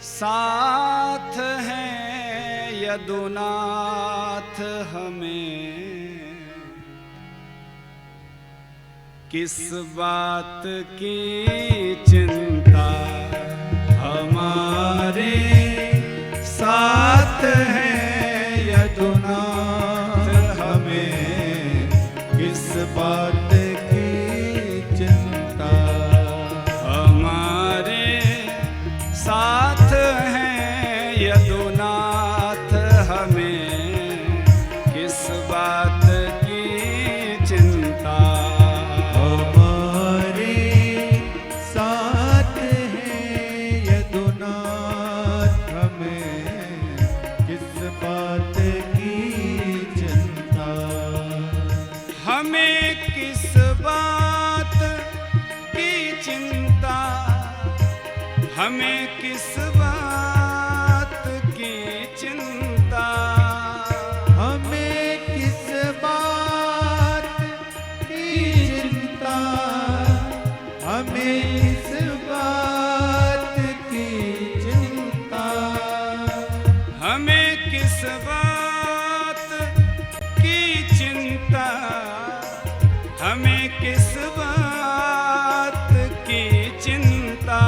साथ हैं यदुनाथ हमें, किस बात की चिंता। हमारे साथ हैं यदुनाथ हमें, किस बात की चिंता। हमारे साथ हैं यदुनाथ हमें, किस बात की चिंता। हमारे साथ हैं यदुनाथ हमें, किस बात की चिंता। हमें किस बात की चिंता, हमें किस बात की चिंता। हमें किस बात की चिंता, हमें किस बात की चिंता। हमें किस बात की चिंता, हमें किस बात की चिंता।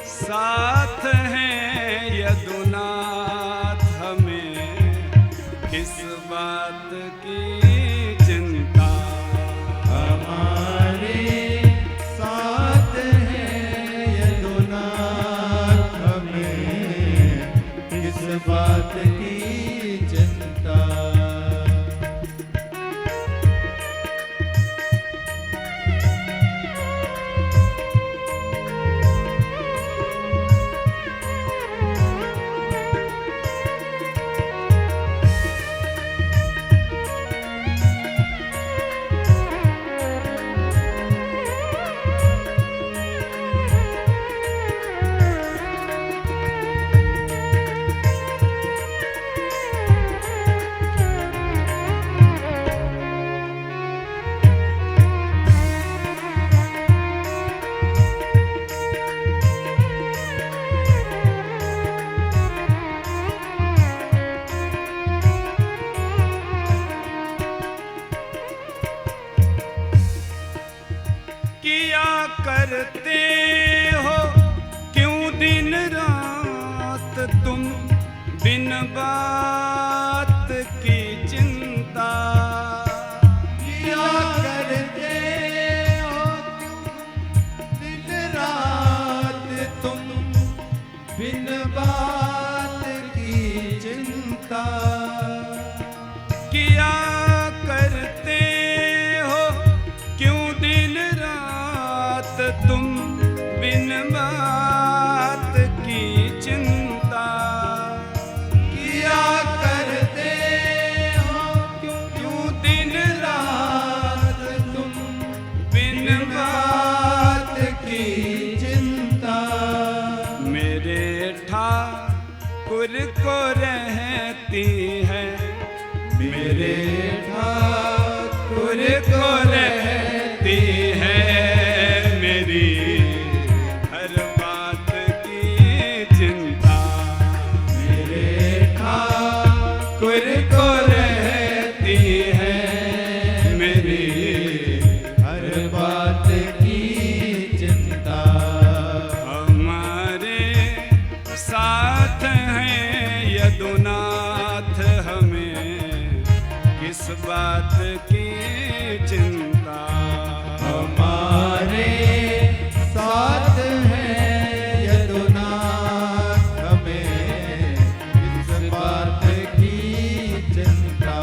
साथ हैं यदुनाथ हमें, किस बात की चिंता। हमारे साथ हैं यदुनाथ हमें, किस बात की चिंता। किया करते हो क्यों दिन रात तुम, बिन बात की चिंता। किया करते हो दिन रात तुम, बिन बात की चिंता। किया करते हो क्यों दिन रात तुम, बिन बात की चिंता। किया करते हो क्यों दिन रात तुम, बिन बात की चिंता। मेरे ठाकुर को रहती है, मेरे ठाकुर को रहती है, मेरी हर बात की चिंता। मेरे ठाकुर को रहती है, मेरी हर बात की चिंता। हमारे साथ हैं यदुनाथ हमें, किस बात की चिंता। हमारे साथ हैं यदुनाथ हमें, किस बात की चिंता।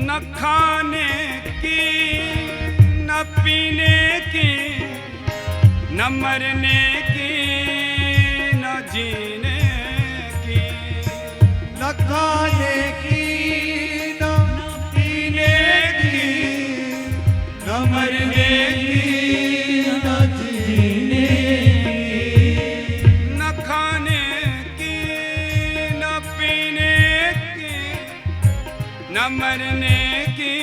न खाने की न पीने की न मरने की न जीने की, न खाने की न पीने की न मरने की न जीने की, न खाने की न पीने की न मरने की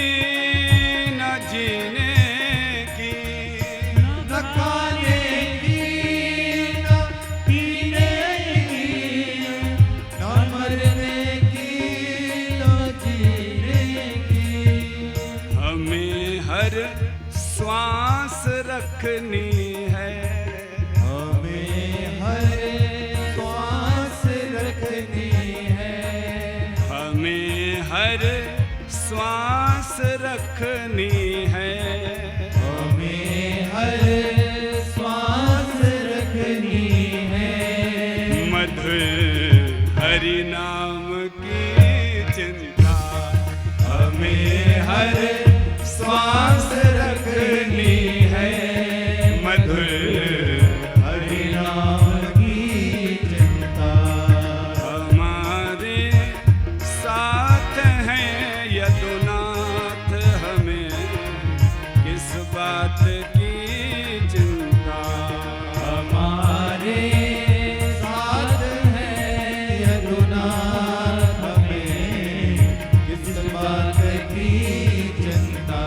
न जीने की, न खाने की न पीने की न मरने की न जीने की। हमें हर श्वास रखनी है, हमें हर श्वास रखनी है, हमें हर श्वास रखनी है, हमें हर श्वास रखनी है। मधुर हरि नाम की चिंता हमें हर श्वास रखनी है, मधुर हरि नाम की चिंता हमारे साथ हैं यदुनाथ, हमें किस बात की चिंता। हमारे साथ है यदुनाथ, हमें किस बात की चिंता।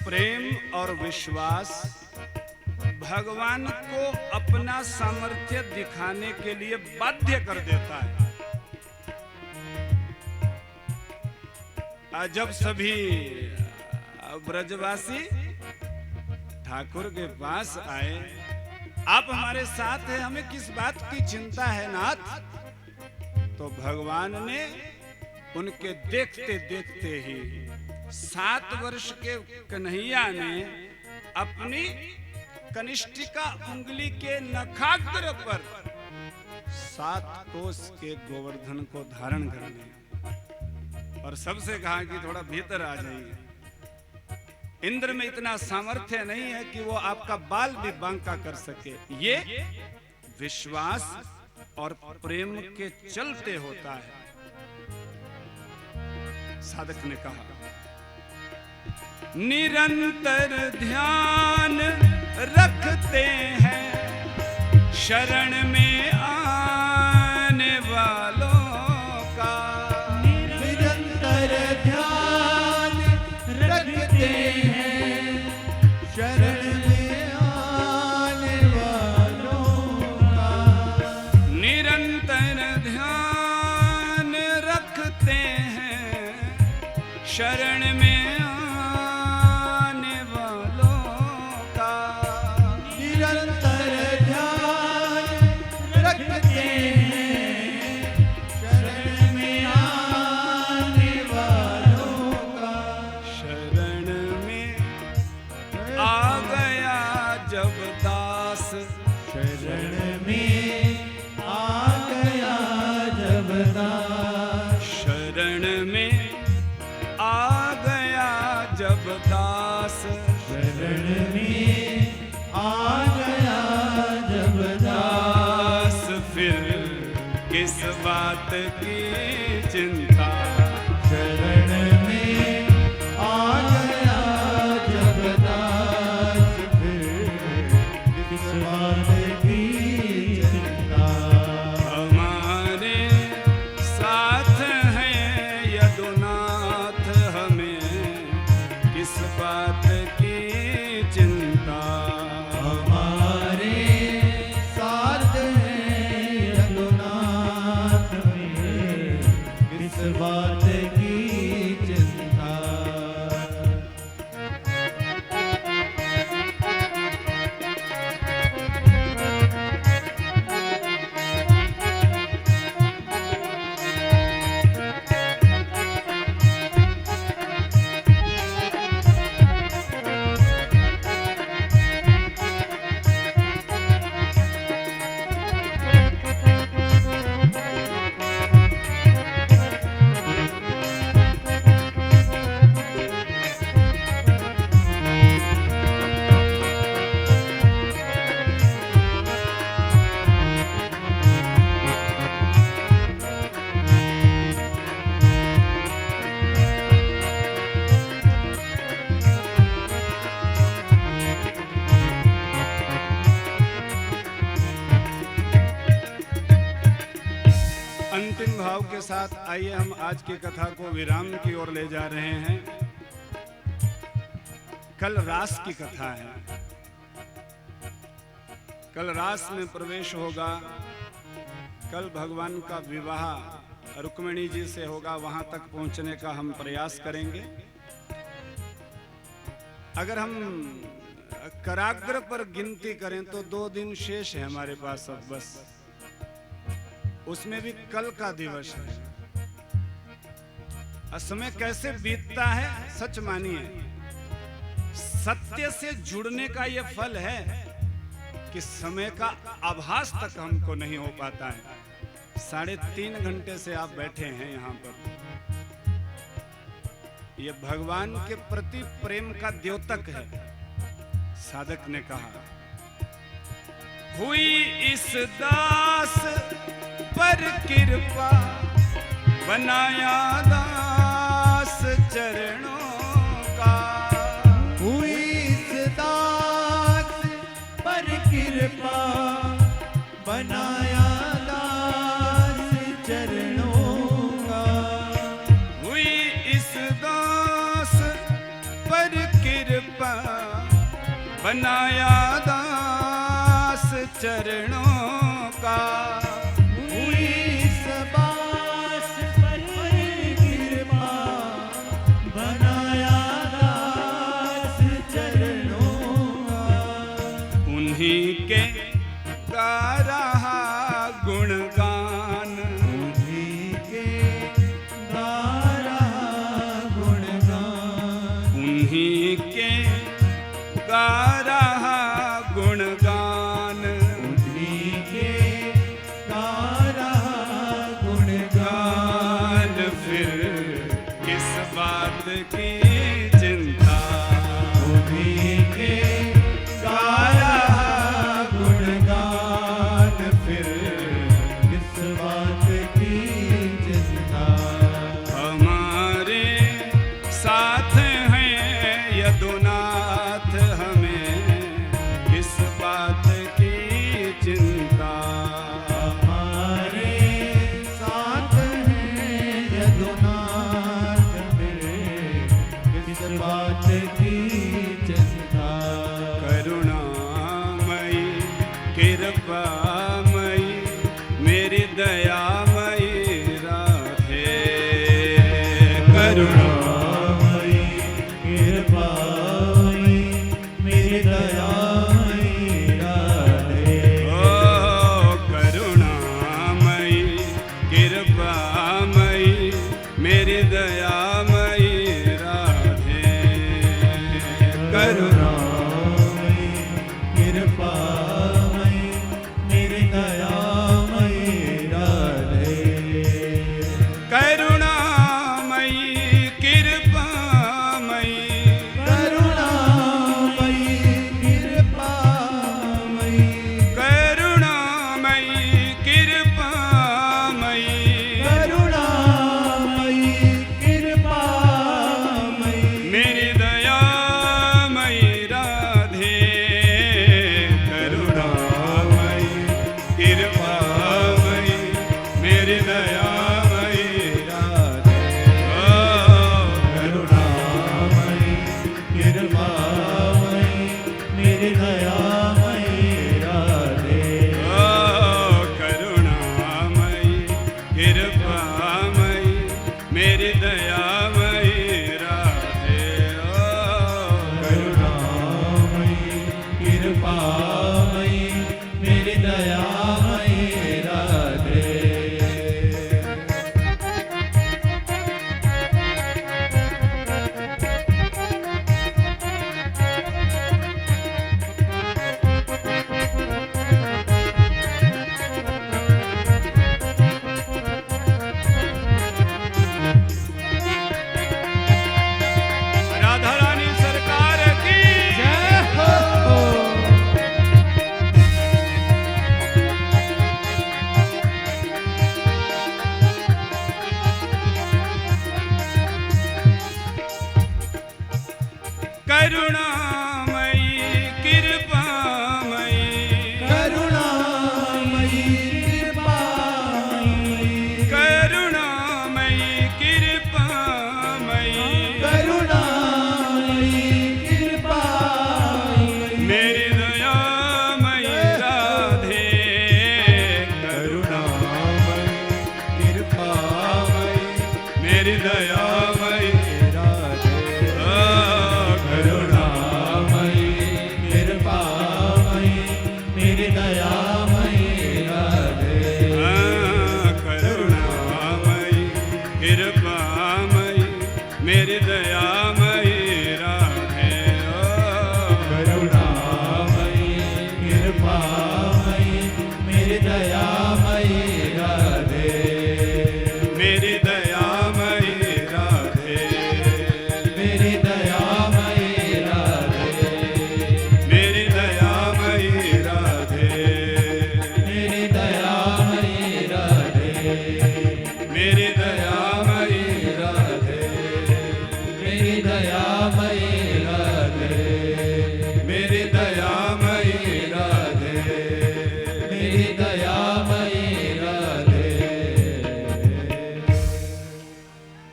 प्रेम और विश्वास भगवान को अपना सामर्थ्य दिखाने के लिए बाध्य कर देता है। जब सभी ब्रजवासी ठाकुर के पास आए, आप हमारे साथ हैं, हमें किस बात की चिंता है नाथ, तो भगवान ने उनके देखते देखते ही 7 वर्ष के कन्हैया ने अपनी कनिष्ठिका उंगली के नखाग्र पर 7 कोस के गोवर्धन को धारण कर लिया और सबसे कहा कि थोड़ा भीतर आ जाइए। इंद्र में इतना सामर्थ्य नहीं है कि वो आपका बाल भी बांका कर सके। ये विश्वास और प्रेम के चलते होता है। साधक ने कहा, निरंतर ध्यान रखते हैं शरण में आने वालों का, निरंतर ध्यान रखते हैं शरण में आने वालों का, निरंतर ध्यान रखते हैं शरण में बात की चिंता, शरण में आ गया जब दास फिर बात की चिंता। अंतिम भाव के साथ आइए हम आज की कथा को विराम की ओर ले जा रहे हैं। कल रास की कथा है। कल रास में प्रवेश होगा। कल भगवान का विवाह रुक्मिणी जी से होगा। वहां तक पहुंचने का हम प्रयास करेंगे। अगर हम कराग्र पर गिनती करें तो 2 दिन शेष है हमारे पास अब बस। उसमें भी कल का दिवस है। समय कैसे बीतता है सच मानिए। सत्य से जुड़ने का यह फल है कि समय का आभास तक हमको नहीं हो पाता है। 3.5 घंटे से आप बैठे हैं यहाँ पर। यह भगवान के प्रति प्रेम का द्योतक है। साधक ने कहा, हुई इस दास पर कृपा, बनाया दास चरणों का। हुई इस दास पर कृपा, बनाया दास चरणों का। हुई इस दास पर कृपा, बनाया दास चरणों का। उन्हीं के गा रहा गुणगान। उन्हीं के गा रहा गुणगान। उन्हीं के गा रहा गुणगान। उन्हीं के गा रहा गुणगान। फिर किस बात की चिंता। उन्हीं के गा रहा गुणगान। फिर किस बात की चिंता। हमारे साथ हैं यदुनाथ, हमें किस बात की चिंता। हमारे साथ हैं यदुनाथ, मेरे किस बात की चिंता। करुणामयी कृपामयी मेरी दयामयी राधे। करुणामयी कृपामयी मेरी दयामयी राधे। ओ करुणामयी कृपामयी मेरी दयामयी राधे। करुणामयी कृपामयी मेरी दयामयी राधे। करुणामयी करुणामयी कृपामयी करुणामयी कृपामयी करुणामयी कृपामयी करुणामयी कृपामयी मेरी दयामयी राधे करुणामयी कृपामयी मेरी दया